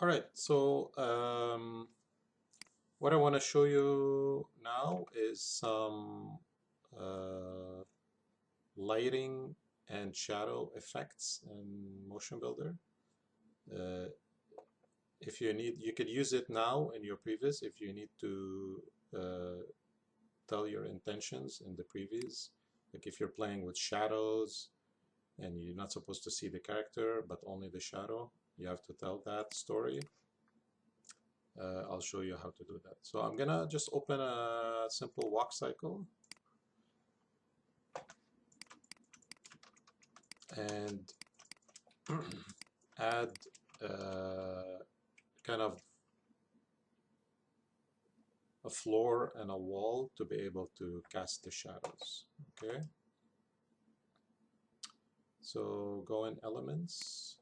All right, so what I want to show you now is some uh, lighting and shadow effects in Motionbuilder. Uh, if you need, you could use it now in your previs if you need to uh, tell your intentions in the previs. Like if you're playing with shadows and you're not supposed to see the character but only the shadow, you have to tell that story. I'll show you how to do that. So I'm gonna just open a simple walk cycle and add kind of a floor and a wall to be able to cast the shadows. Okay, so go in elements,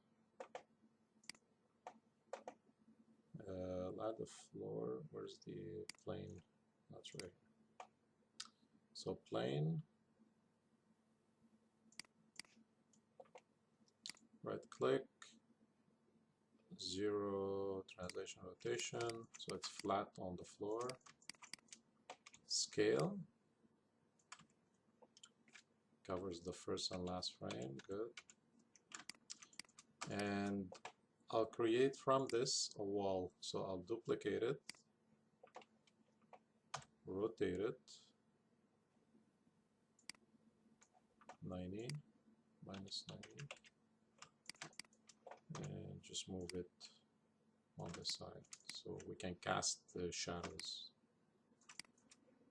add the floor. Where's the plane? That's right. So plane, right click, zero translation rotation, so it's flat on the floor. Scale, covers the first and last frame, good. And I'll create from this a wall, so I'll duplicate it, rotate it 90, minus 90, and just move it on the side so we can cast the shadows.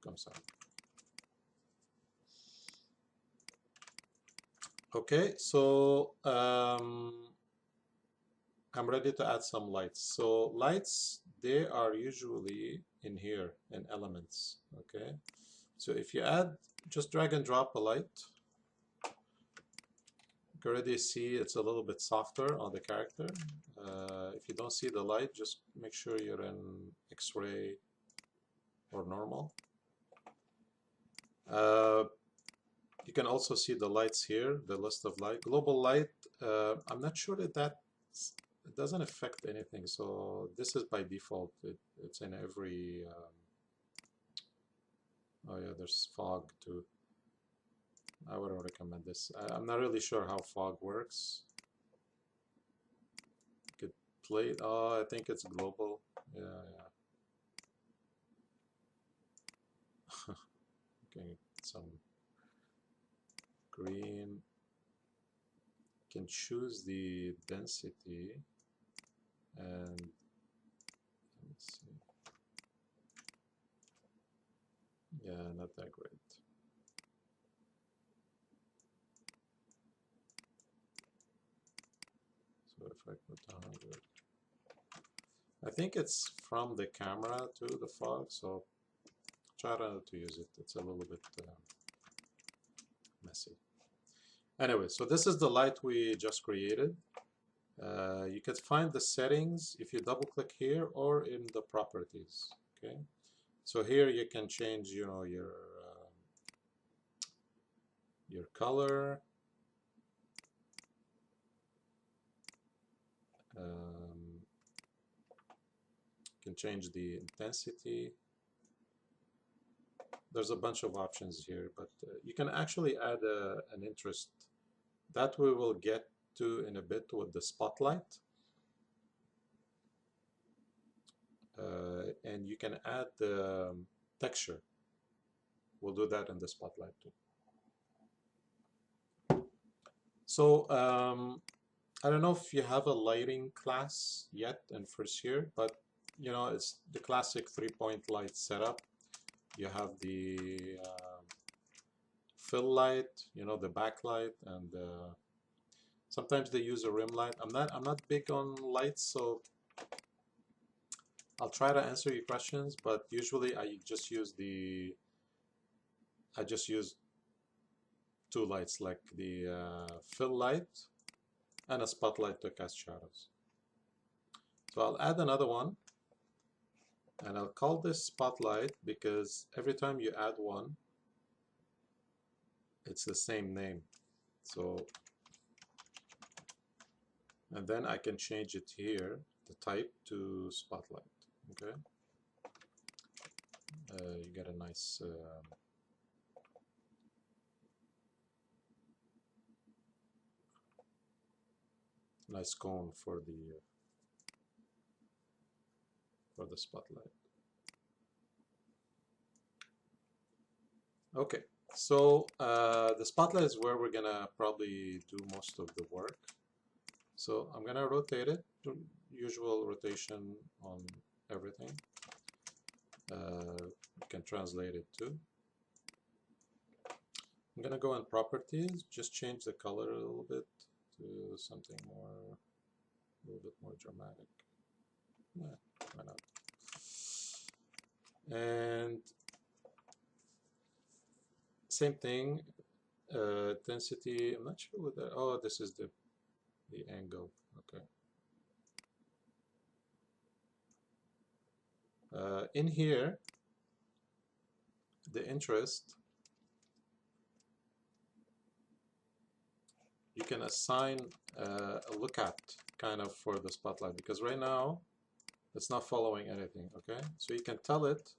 Comes out. Okay, so I'm ready to add some lights. So lights, they are usually in here in elements. Okay, so if you add, just drag and drop a light. You can already see it's a little bit softer on the character. If you don't see the light, just make sure you're in X-ray or normal. You can also see the lights here, the list of light. Global light, I'm not sure that it doesn't affect anything. So this is by default. It's in every, oh yeah, there's fog too. I wouldn't recommend this. I'm not really sure how fog works. You could play it. Oh, I think it's global. Yeah, yeah. Okay, some green. You can choose the density and let me see. Yeah, not that great. So if I put 100, I think it's from the camera to the fog, so try not to use it. It's a little bit messy. Anyway, so this is the light we just created. You can find the settings if you double click here or in the properties. Okay, so here you can change, you know, your color. You can change the intensity. There's a bunch of options here, but you can actually add an interest that we will get to in a bit with the spotlight. And you can add the texture. We'll do that in the spotlight too. So I don't know if you have a lighting class yet in first year, but you know, it's the classic 3-point light setup. You have the fill light, you know, the backlight, and sometimes they use a rim light. I'm not big on lights, so I'll try to answer your questions, but usually I just use two lights, like the fill light and a spotlight to cast shadows. So I'll add another one, and I'll call this spotlight because every time you add one, it's the same name. So, and then I can change it here, the type to spotlight. Okay, you get a nice cone for the spotlight. Okay, so the spotlight is where we're gonna probably do most of the work. So I'm gonna rotate it, usual rotation on everything. You can translate it too. I'm gonna go in properties, just change the color a little bit to something more, a little bit more dramatic. Yeah, why not? And same thing, density. I'm not sure what that. Oh, this is the angle. Okay. In here, the interest, you can assign a look at kind of for the spotlight, because right now it's not following anything. Okay, so you can tell it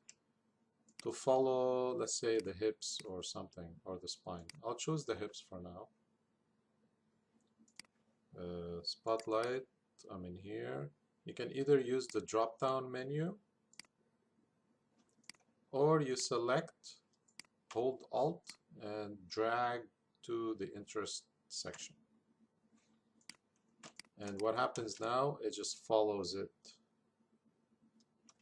to follow, let's say, the hips or something, or the spine. I'll choose the hips for now. Spotlight, I'm in here. You can either use the drop down menu, or you select, hold Alt, and drag to the interest section. And what happens now, it just follows it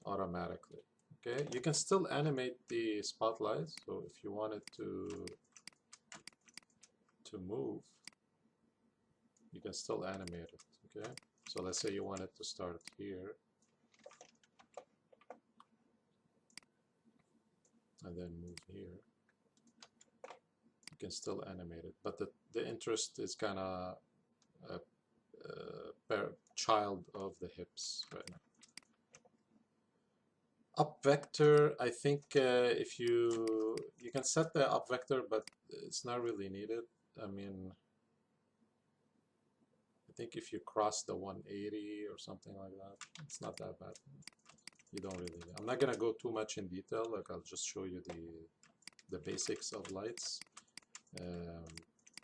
automatically. Okay, you can still animate the spotlights. So if you wanted to move, you can still animate it. Okay, so let's say you wanted to start here and then move here, you can still animate it, but the interest is kind of a child of the hips right now. Up vector, I think if you can set the up vector, but it's not really needed. I mean, I think if you cross the 180 or something like that, it's not that bad. You don't really need. I'm not gonna go too much in detail. Like, I'll just show you the basics of lights,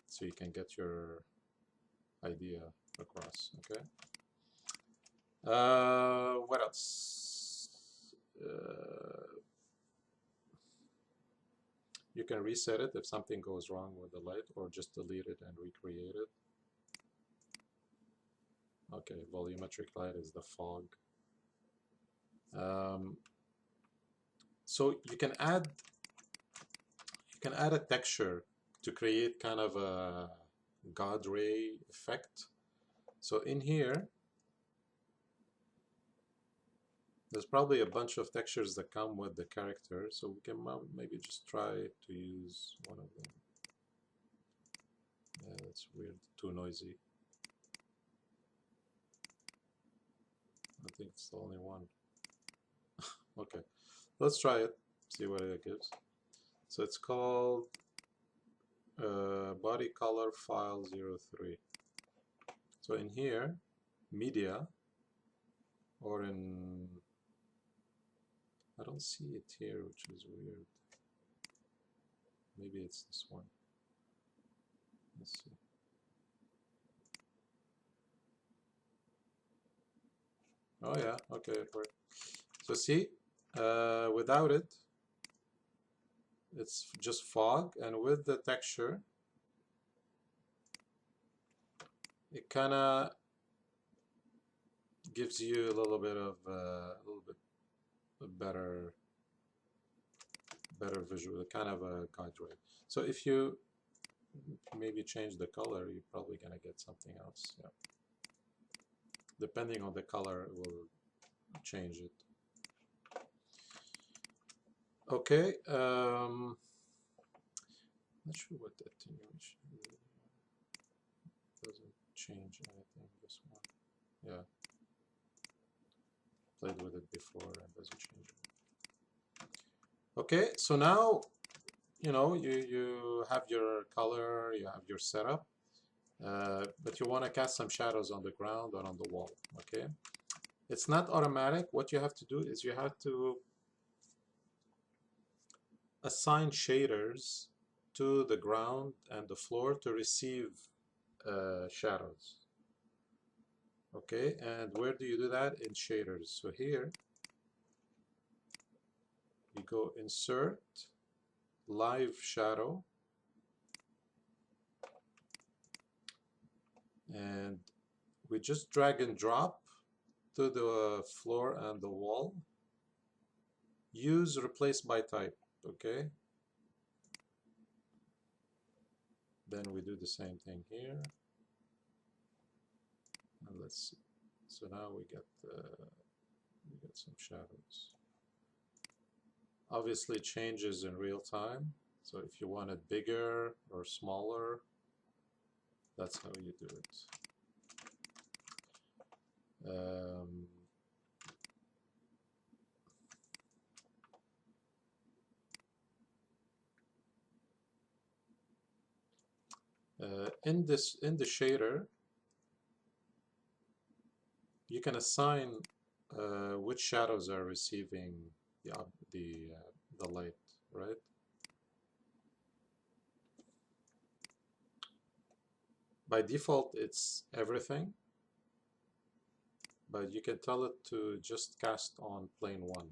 so you can get your idea across. Okay. What else? You can reset it if something goes wrong with the light, or just delete it and recreate it. Okay, volumetric light is the fog. So you can add a texture to create kind of a God ray effect. So in here, there's probably a bunch of textures that come with the character, so we can maybe just try to use one of them. Yeah, that's weird, too noisy. I think it's the only one. Okay, let's try it, see what it gives. So it's called body color file 03. So in here, media, or in, I don't see it here, which is weird. Maybe it's this one. Let's see. Oh yeah, okay, it worked. So see, without it, it's just fog, and with the texture, it kind of gives you a little bit better visual, kind of a guide ray. So if you maybe change the color, you're probably gonna get something else. Yeah, depending on the color, it will change it. Okay, not sure what the attenuation doesn't change anything. This one, yeah, played with it before and doesn't change it. Okay, so now you know you have your color, you have your setup, but you want to cast some shadows on the ground or on the wall. Okay, It's not automatic. What you have to do is you have to assign shaders to the ground and the floor to receive shadows. Okay, and where do you do that? In shaders. So here you go insert live shadow, and we just drag and drop to the floor and the wall. Use replace by type. Okay, then we do the same thing here, and let's see. So now we get some shadows. Obviously it changes in real time, so if you want it bigger or smaller, that's how you do it. In the shader, you can assign which shadows are receiving the light, right? By default, it's everything, but you can tell it to just cast on plane one.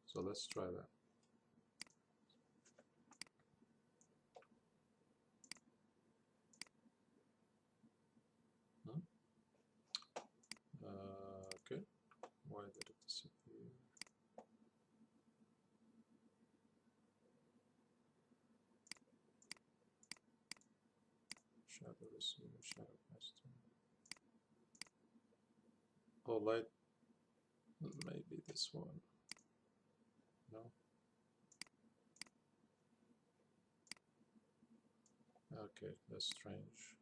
So let's try that. Hmm? Okay, why did it disappear? Shadow receiver, shadow caster. Oh, light, maybe this one. No? Okay, that's strange.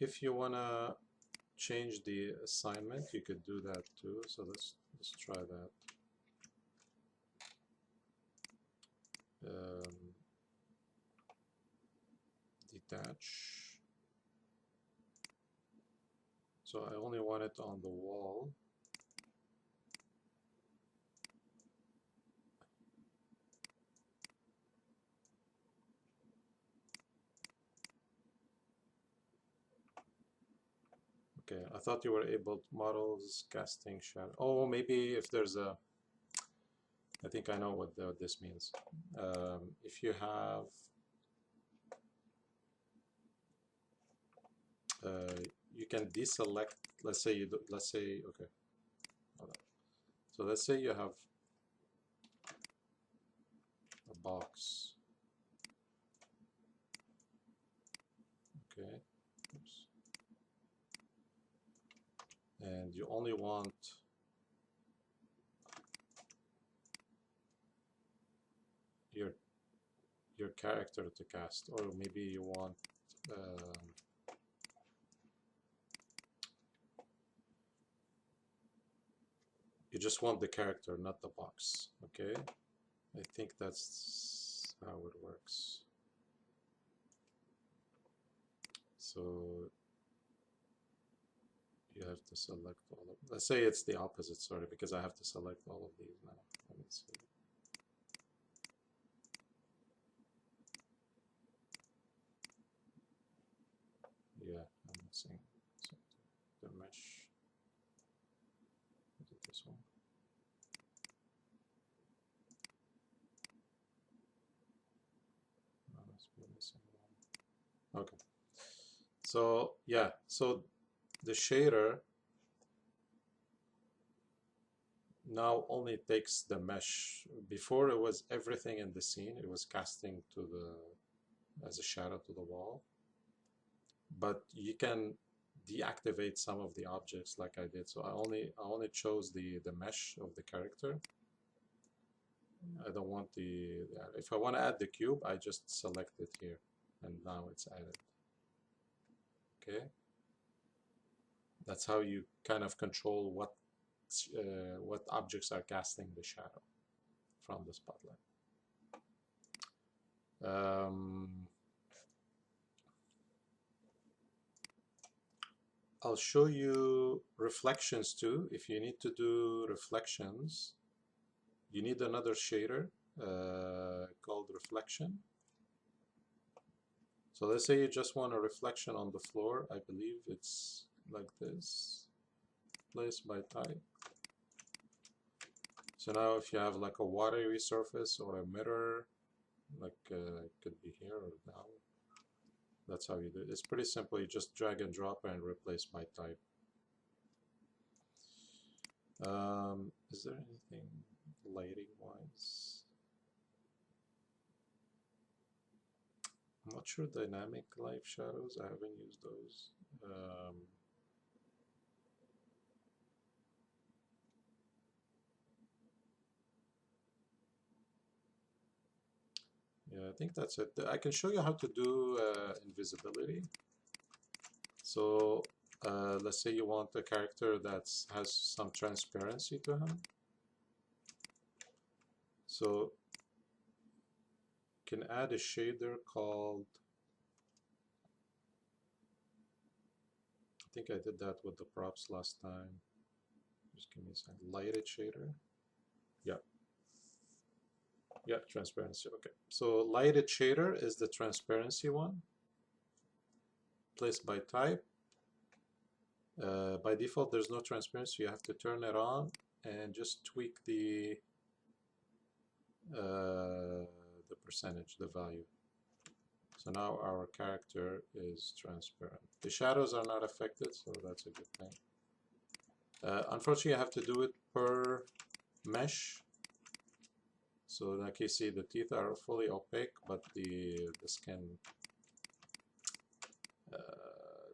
If you wanna change the assignment, you could do that too. So let's try that. Detach. So I only want it on the wall. Okay, I thought you were able to models casting shadow. Oh, maybe if there's a, I think I know what this means. If you have, you can deselect. Let's say you do, let's say okay. Hold on. So let's say you have a box. Okay. Oops. And you only want your character to cast, or maybe you want you just want the character, not the box. Okay, I think that's how it works. So you have to select all of, let's say it's the opposite, sorry, because I have to select all of these now. Let me see. Yeah, I'm missing the mesh. Is it this one? No, must be missing one. Okay. So yeah, so the shader now only takes the mesh. Before it was everything in the scene. It was casting to as a shadow to the wall. But you can deactivate some of the objects like I did. So I only chose the mesh of the character. I don't want if I want to add the cube, I just select it here, and now it's added. Okay, that's how you kind of control what objects are casting the shadow from the spotlight. Um, I'll show you reflections too. If you need to do reflections, you need another shader called reflection. So let's say you just want a reflection on the floor. I believe it's like this, place by type. So now if you have like a watery surface or a mirror, like it could be here or down, that's how you do it. It's pretty simple. You just drag and drop and replace by type. Is there anything lighting wise? I'm not sure dynamic light shadows. I haven't used those. Yeah, I think that's it. I can show you how to do invisibility. So let's say you want a character that has some transparency to him. So you can add a shader called, I think I did that with the props last time. Just give me a second. Lighted shader. Yeah. Yeah, transparency. Okay. So lighted shader is the transparency one. Placed by type. By default, there's no transparency. You have to turn it on and just tweak the percentage, the value. So now our character is transparent. The shadows are not affected, so that's a good thing. Unfortunately, I have to do it per mesh. So like you see, the teeth are fully opaque, but the skin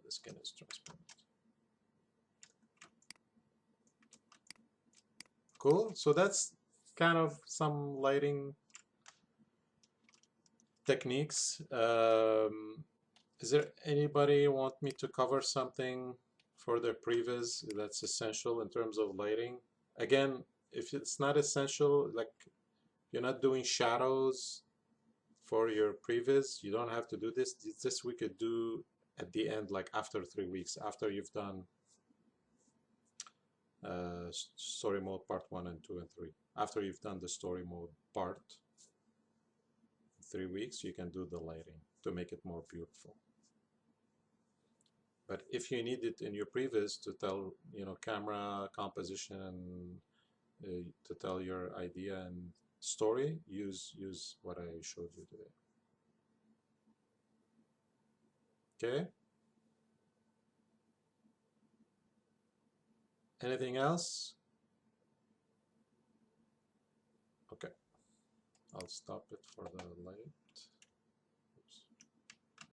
is transparent. Cool. So that's kind of some lighting techniques. Is there anybody want me to cover something for the previs that's essential in terms of lighting? Again, if it's not essential, like you're not doing shadows for your previs, you don't have to do this. This we could do at the end, like after 3 weeks, after you've done story mode part 1 and 2 and 3. After you've done the story mode part, 3 weeks, you can do the lighting to make it more beautiful. But if you need it in your previs to tell, you know, camera composition and to tell your idea and story, use what I showed you today. Okay. Anything else? Okay. I'll stop it for the light.